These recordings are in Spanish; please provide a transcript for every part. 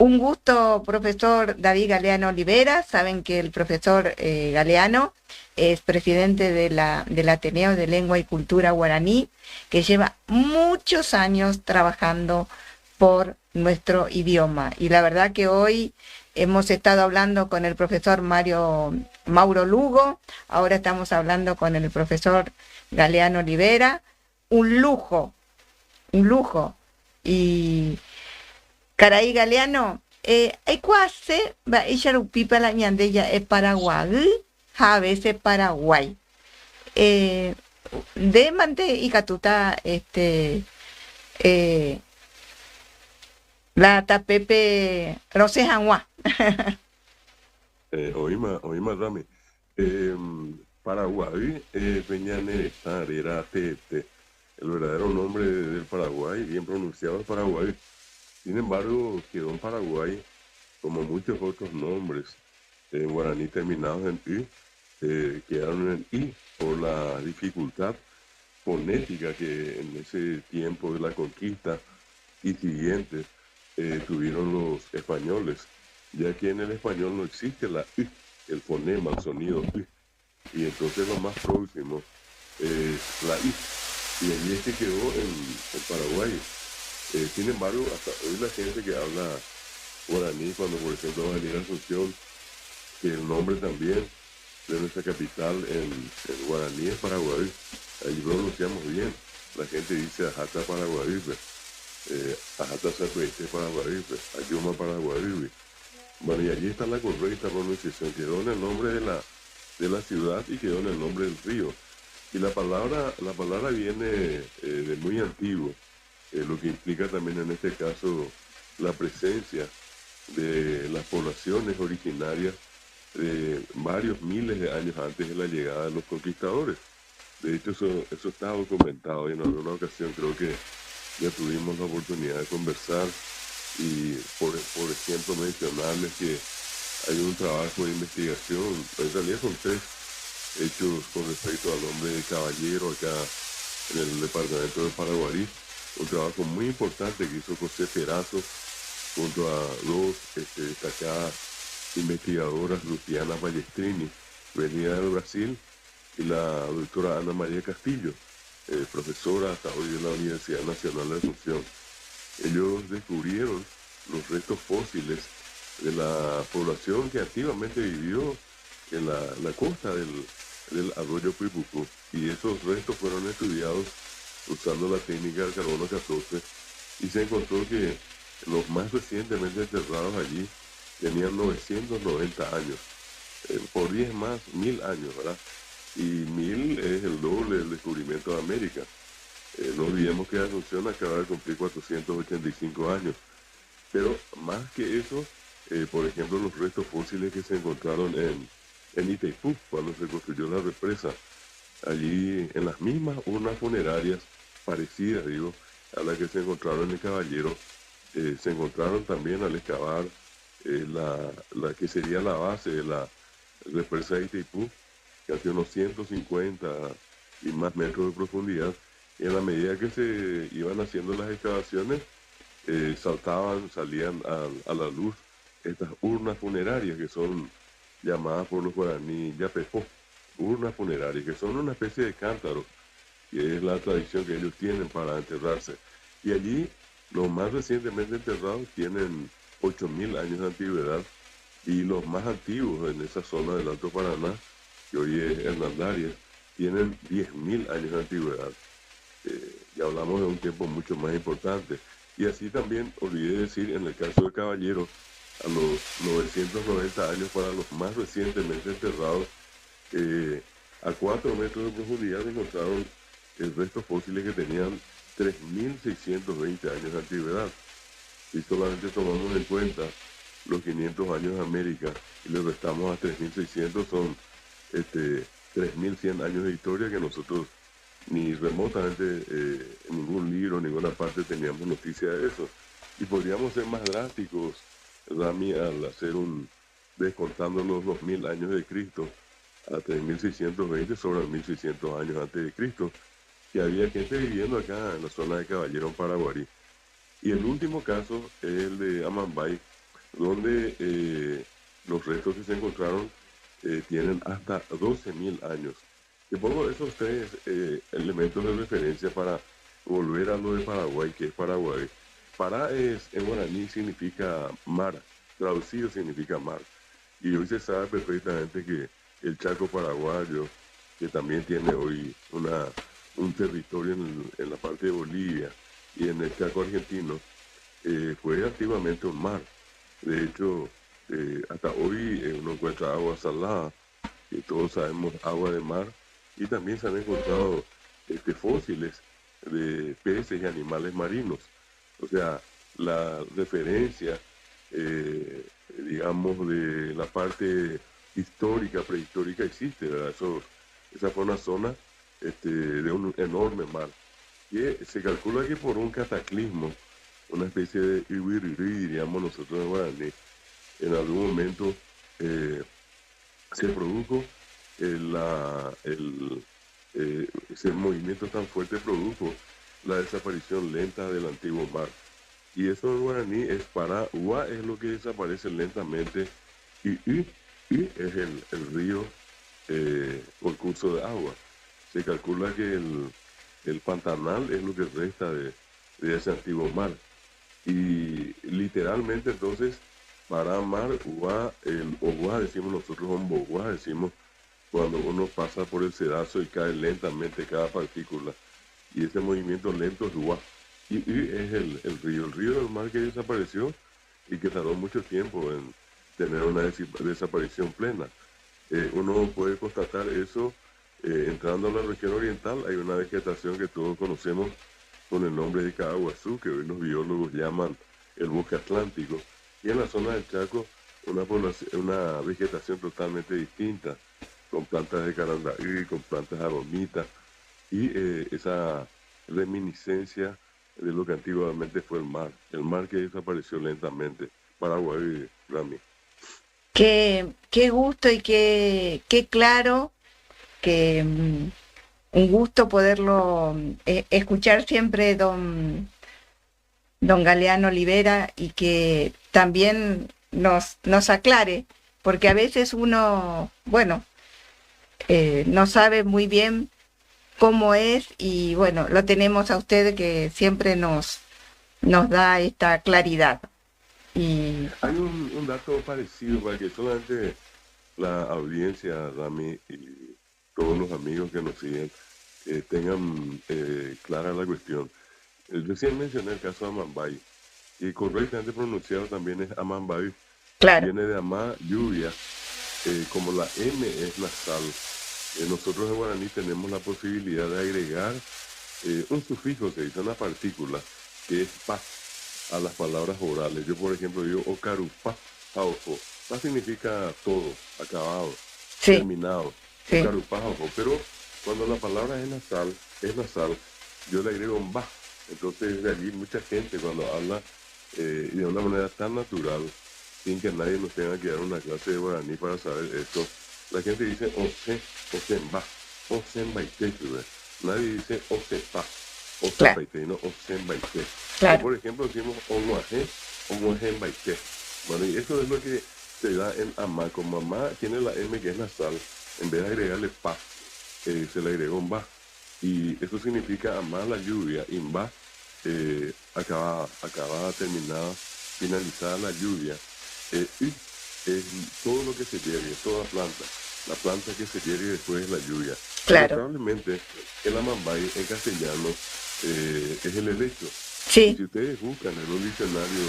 Un gusto, profesor David Galeano Olivera. Saben que el profesor Galeano es presidente del Ateneo de Lengua y Cultura Guaraní, que lleva muchos años trabajando por nuestro idioma. Y la verdad que hoy hemos estado hablando con el profesor Mauro Lugo, ahora estamos hablando con el profesor Galeano Olivera. Un lujo, un lujo. Y Caray Galeano, hay quase, ella pipa la ñandella es Paraguay, a veces Paraguay. Eh, de mante y catuta, eh, la tapepe Rose Janguá. Oima Rami, eh, Paraguay, Peñane era Tete, el verdadero nombre del Paraguay, bien pronunciado es Paraguay. Sin embargo, quedó en Paraguay, como muchos otros nombres en guaraní terminados en I, quedaron en I por la dificultad fonética que en ese tiempo de la conquista y siguientes tuvieron los españoles, ya que en el español no existe la I, el fonema, el sonido I, y entonces lo más próximo es la I, y allí es que quedó en Paraguay. Sin embargo, hasta hoy la gente que habla guaraní, cuando por ejemplo va a venir a Asunción, que el nombre también de nuestra capital en guaraní es Paraguay, allí pronunciamos bien. La gente dice Ajata Paraguay, Ajata Zapuete Paraguay, Ayuma Paraguay. Bueno, y allí está la correcta pronunciación, quedó en el nombre de la ciudad y quedó en el nombre del río. Y la palabra viene de muy antiguo, lo que implica también en este caso la presencia de las poblaciones originarias de varios miles de años antes de la llegada de los conquistadores. De hecho, eso está documentado y en alguna ocasión creo que ya tuvimos la oportunidad de conversar y, por ejemplo, mencionarles que hay un trabajo de investigación, en realidad son tres hechos con respecto al nombre de Caballero acá en el departamento de Paraguarí, un trabajo muy importante que hizo José Perazo junto a dos destacadas investigadoras, Luciana Ballestrini, venida del Brasil, y la doctora Ana María Castillo, profesora hasta hoy de la Universidad Nacional de Asunción. Ellos descubrieron los restos fósiles de la población que activamente vivió en la costa del arroyo Puipucú, y esos restos fueron estudiados usando la técnica del carbono 14 y se encontró que los más recientemente enterrados allí tenían 990 años, por 10 más, 1000 años, ¿verdad? Y 1000 es el doble del descubrimiento de América. No olvidemos que Asunción acaba de cumplir 485 años, pero más que eso, por ejemplo, los restos fósiles que se encontraron en Itaipú, cuando se construyó la represa, allí en las mismas urnas funerarias parecidas, digo, a las que se encontraron en el Caballero, se encontraron también al excavar la que sería la base de la represa de Itaipú, casi unos 150 y más metros de profundidad. Y en la medida que se iban haciendo las excavaciones, salían a la luz estas urnas funerarias que son llamadas por los guaraní yapepó, urnas funerarias, que son una especie de cántaro, que es la tradición que ellos tienen para enterrarse. Y allí los más recientemente enterrados tienen 8000 años de antigüedad, y los más antiguos en esa zona del Alto Paraná, que hoy es Hernandarias, tienen 10.000 años de antigüedad. Y hablamos de un tiempo mucho más importante. Y así también, olvidé decir, en el caso de Caballero, a los 990 años para los más recientemente enterrados, a 4 metros de profundidad encontraron restos fósiles que tenían 3.620 años de antigüedad. Si solamente tomamos en cuenta los 500 años de América y le restamos a 3.600, son 3.100 años de historia que nosotros ni remotamente en ningún libro, en ninguna parte teníamos noticia de eso. Y podríamos ser más drásticos, Rami, al hacer descontando los 2.000 años de Cristo a 3.620 sobre 1.600 años antes de Cristo, que había gente viviendo acá en la zona de Caballero, en Paraguarí. Y el último caso es el de Amambay, donde los restos que se encontraron tienen hasta 12.000 años. Te pongo esos tres elementos de referencia para volver a lo de Paraguay, que es Paraguay. Pará en guaraní significa mar, traducido significa mar. Y hoy se sabe perfectamente que el Chaco paraguayo, que también tiene hoy un territorio en la parte de Bolivia y en el Chaco argentino, fue antiguamente un mar. De hecho, hasta hoy uno encuentra agua salada, que todos sabemos agua de mar, y también se han encontrado fósiles de peces y animales marinos. O sea, la referencia, digamos, de la parte histórica, prehistórica existe, ¿verdad? Esa fue una zona de un enorme mar, que se calcula que por un cataclismo, una especie de ibiriri, diríamos nosotros en guaraní, en algún momento se produjo ese movimiento tan fuerte produjo la desaparición lenta del antiguo mar. Y eso en guaraní es para, ua es lo que desaparece lentamente, y es el río o el curso de agua. Se calcula que el pantanal es lo que resta de ese antiguo mar. Y literalmente entonces, para mar, ua, el oguá decimos nosotros, omboguá decimos cuando uno pasa por el sedazo y cae lentamente cada partícula. Y ese movimiento lento es ua. Y es el río del mar que desapareció y que tardó mucho tiempo en tener una desaparición plena. Uno puede constatar eso entrando a la región oriental. Hay una vegetación que todos conocemos con el nombre de Caaguazú, que hoy los biólogos llaman el bosque atlántico, y en la zona del Chaco una vegetación totalmente distinta, con plantas de carandaí, con plantas aromitas, y esa reminiscencia de lo que antiguamente fue el mar que desapareció lentamente. Paraguay, Rami. Qué gusto y qué claro, que un gusto poderlo escuchar siempre, don Galeano Olivera, y que también nos aclare, porque a veces uno, bueno, no sabe muy bien cómo es, y bueno, lo tenemos a usted que siempre nos da esta claridad. Y Hay un dato parecido para que solamente la audiencia, Rami, y todos los amigos que nos siguen tengan clara la cuestión. Recién mencioné el caso de Amambay, y correctamente pronunciado también es Amambay. claro, Viene de Amá, lluvia, como la M es nasal. Nosotros en guaraní tenemos la posibilidad de agregar un sufijo, se dice una partícula, que es pa a las palabras orales. Yo, por ejemplo, digo ocarupá, ojo. Pa significa todo, acabado, sí, terminado. sí, Ocarupá, ojo. Pero cuando la palabra es nasal, yo le agrego un ba. Entonces, de allí mucha gente cuando habla de una manera tan natural, sin que nadie nos tenga que dar una clase de guaraní para saber esto, la gente dice osenba, osenbaite, nadie dice osepa, claro, osenbaite, no osenbaite. O claro, por ejemplo decimos omuajenbaite. Bueno, y eso es lo que se da en ama. Como mamá tiene la M que es nasal, en vez de agregarle pa, se le agregó un ba. Y eso significa amar la lluvia, imba, acabada, terminada, finalizada la lluvia. Y es todo lo que se llegue, toda planta, la planta que se llegue después de la lluvia. claro, Lamentablemente, el amambay en castellano es el helecho. Y sí, si ustedes buscan en un diccionario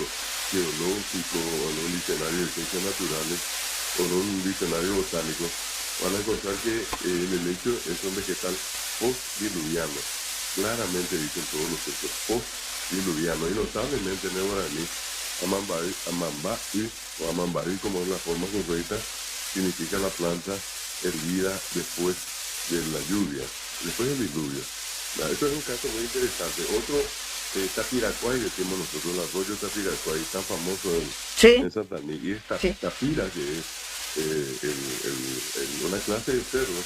geológico o en un diccionario de ciencias naturales o en un diccionario botánico, van a encontrar que el helecho es un vegetal post-diluviano. Claramente dicen todos los textos post-diluviano. Y notablemente en el guaraní, amambay o amambay, como es la forma correcta, significa la planta hervida después de la lluvia, después del diluvio. Esto es un caso muy interesante. Otro, Tapiracuay, decimos nosotros, el arroyo Tapiracuay, tan famoso sí, en Santaní. Y esta sí, tapira, que es una clase de cerdo,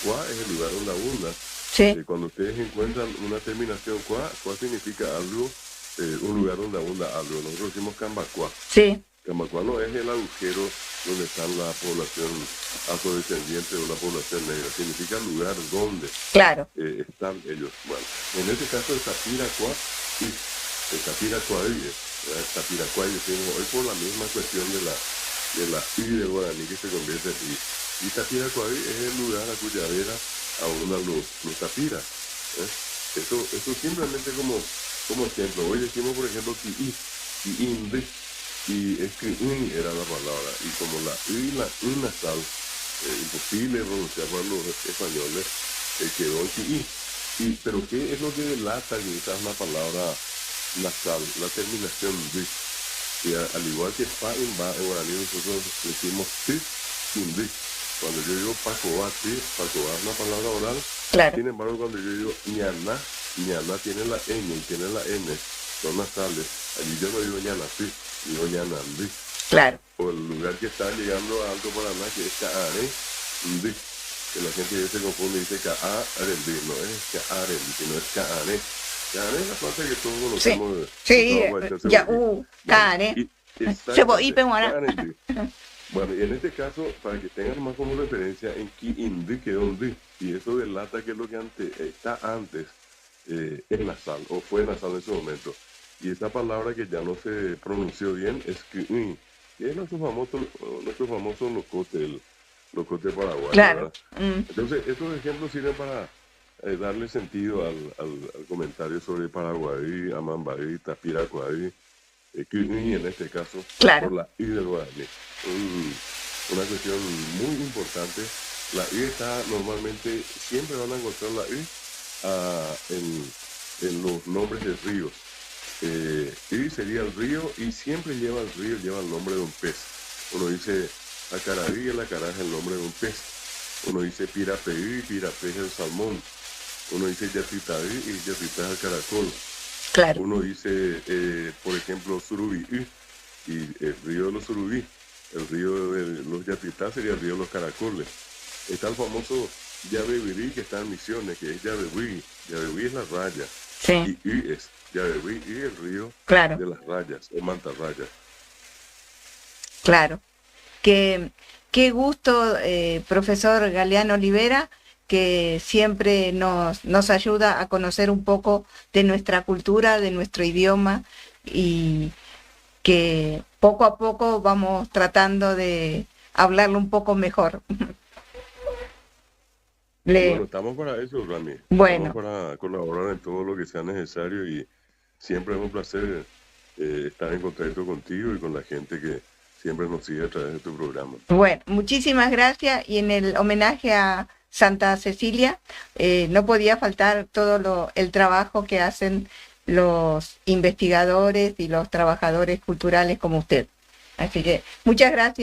cuá es el lugar donde abunda. sí, Cuando ustedes encuentran una terminación cuá significa algo, un lugar donde abunda algo. Nosotros decimos cambacuá. sí, Camacuano es el agujero donde está la población afrodescendiente o la población negra. Significa lugar donde Claro. están ellos. Bueno, en este caso el Tapiracua, sí, el Tapiracuay, Tapiracuay decimos hoy por la misma cuestión de la I del guaraní que se convierte en I. Y Tapiracuay es el lugar a cuya vera abundan los tapiras. Eso simplemente como ejemplo. Hoy decimos, por ejemplo, Ki'i, Ki'indi, y es que era la palabra, y como la I nasal, imposible pronunciar para los españoles, quedó en Ki'i. Pero ¿qué es lo que delata que esa es una palabra nasal? La terminación de, que al igual que pa en ba, en guaraní nosotros decimos ti, indi. Cuando yo digo pacoa, ti, pacoa es una palabra oral. Claro. Sin embargo, cuando yo digo ñana, ñana tiene la ñ y tiene la n, son nasales. Allí yo no digo ñana, sí, digo ñanandi. Claro. O el lugar que está llegando a Alto Paraná, que es Caare, Ndi, que la gente se confunde y dice Caarendí, no es Caarendí, sino es Caare. Caare es la parte que todos conocemos. Sí, ya, Caare. Caarendí. Bueno, y en este caso, para que tengan más como referencia, en Ki'indi quedó Ndi, y eso delata que es lo que está antes es nasal, o fue nasal en ese momento. Y esa palabra que ya no se pronunció bien es Ki'i, que es nuestro famoso locote paraguayo. Claro. Entonces, estos ejemplos sirven para darle sentido al comentario sobre Paraguay, Amambaí, Tapiracuay, Ki'i en este caso, claro, por la I del guaraní. Una cuestión muy importante. La I está normalmente, siempre van a encontrar la I en los nombres de ríos. I sería el río y siempre lleva el nombre de un pez. Uno dice Acaraí, el acará es el nombre de un pez. Uno dice Pirapeí, Pirapé es el salmón. Uno dice Yatitaí y Yatitá es el caracol. Claro. Uno dice, por ejemplo, Surubí y el río de los Surubí. El río de los Yatitá sería el río de los caracoles. Está el famoso Yabebirí que está en Misiones, que es Yabebirí. Yabebirí es la raya. Sí. Y es Yabebirí y el río claro, de las rayas, o mantarrayas. Claro. Qué gusto, profesor Galeano Olivera, que siempre nos ayuda a conocer un poco de nuestra cultura, de nuestro idioma, y que poco a poco vamos tratando de hablarlo un poco mejor. Bueno, estamos para eso, Rami. Bueno. Estamos para colaborar en todo lo que sea necesario y siempre es un placer estar en contacto contigo y con la gente que siempre nos sigue a través de tu programa. Bueno, muchísimas gracias, y en el homenaje a Santa Cecilia no podía faltar todo el trabajo que hacen los investigadores y los trabajadores culturales como usted. Así que muchas gracias.